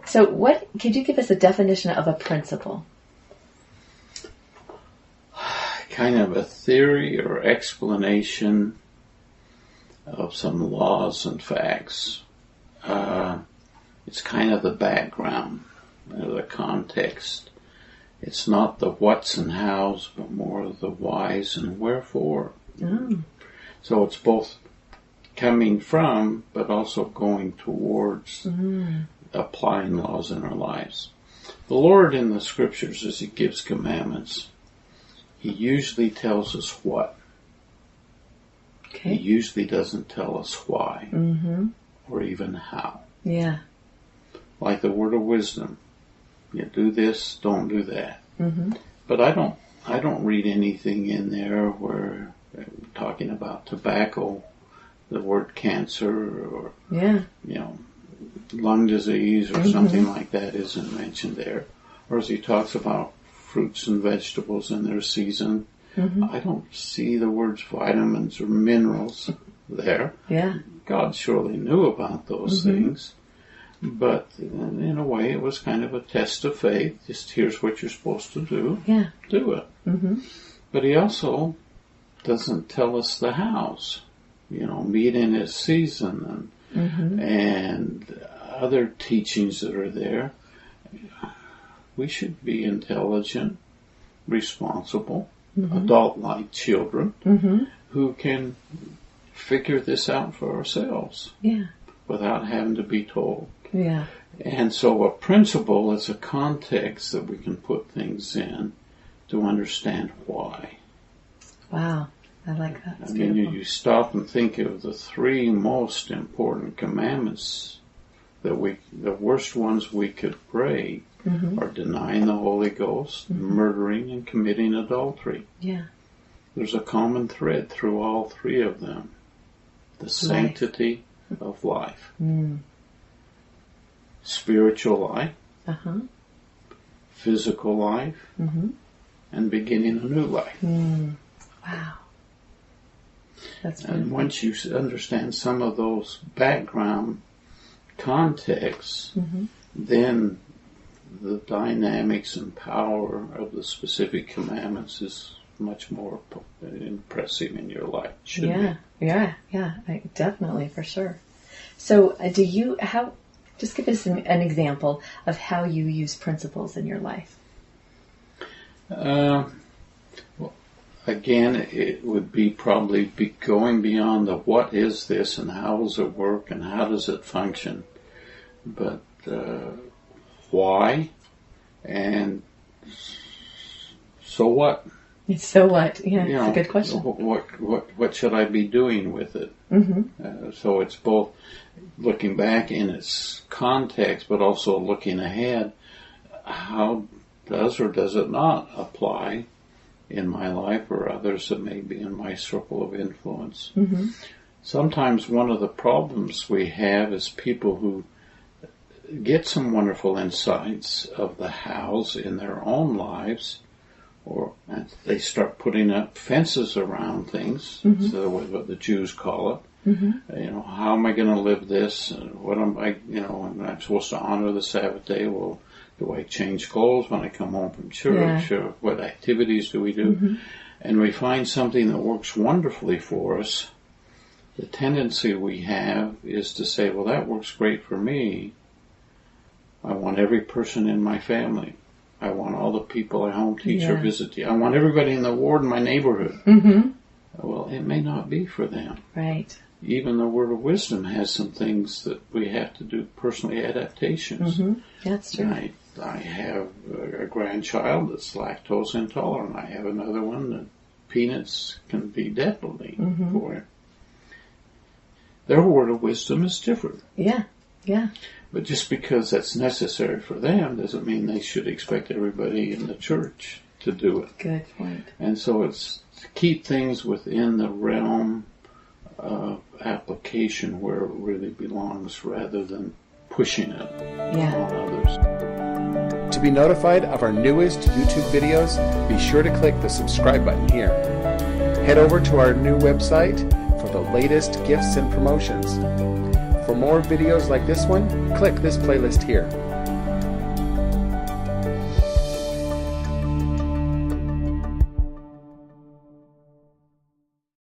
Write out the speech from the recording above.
So could you give us a definition of a principle? Kind of a theory or explanation of some laws and facts. It's kind of the background, the context. It's not the what's and how's, but more of the whys and wherefore. Oh. So it's both coming from, but also going towards applying laws in our lives. The Lord in the Scriptures, as He gives commandments, He usually tells us what. Okay. He usually doesn't tell us why or even how. Yeah. Like the word of wisdom. You do this, don't do that. But I don't read anything in there where we're talking about tobacco, the word cancer, or lung disease or something like that isn't mentioned there. Or as He talks about fruits and vegetables in their season, I don't see the words vitamins or minerals there. Yeah. God surely knew about those things. But in a way, it was kind of a test of faith. Just here's what you're supposed to do. Yeah. Do it. But He also doesn't tell us the hows. Meat in its season and other teachings that are there. We should be intelligent, responsible, adult-like children who can figure this out for ourselves without having to be told. Yeah. And so a principle is a context that we can put things in to understand why. Wow. I like that. It's you stop and think of the three most important commandments the worst ones we could break are denying the Holy Ghost, murdering, and committing adultery. Yeah. There's a common thread through all three of them. The sanctity of life. Spiritual life, physical life, and beginning a new life. Wow. That's and beautiful. once you understand some of those background contexts, then the dynamics and power of the specific commandments is much more impressive in your life. Yeah, definitely, for sure. So just give us an example of how you use principles in your life. Again, it would be probably going beyond the what is this and how does it work and how does it function, but why and so what? So what? Yeah, it's a good question. What should I be doing with it? So it's both looking back in its context, but also looking ahead. How does or does it not apply in my life or others that may be in my circle of influence? Sometimes one of the problems we have is people who get some wonderful insights of the hows in their own lives, or they start putting up fences around things, so what the Jews call it. How am I going to live this? What am I, I'm supposed to honor the Sabbath day. Well, do I change clothes when I come home from church? Or what activities do we do? And we find something that works wonderfully for us. The tendency we have is to say, well, that works great for me. I want every person in my family. I want all the people I home teach or visit. I want everybody in the ward in my neighborhood. Well, it may not be for them. Right. Even the word of wisdom has some things that we have to do personally adaptations. That's true. I have a grandchild that's lactose intolerant. I have another one that peanuts can be deadly for him. Their word of wisdom is different. Yeah. But just because that's necessary for them doesn't mean they should expect everybody in the church to do it. Good point. And so it's to keep things within the realm of application where it really belongs rather than pushing it on others. To be notified of our newest YouTube videos, be sure to click the subscribe button here. Head over to our new website for the latest gifts and promotions. For more videos like this one, click this playlist here.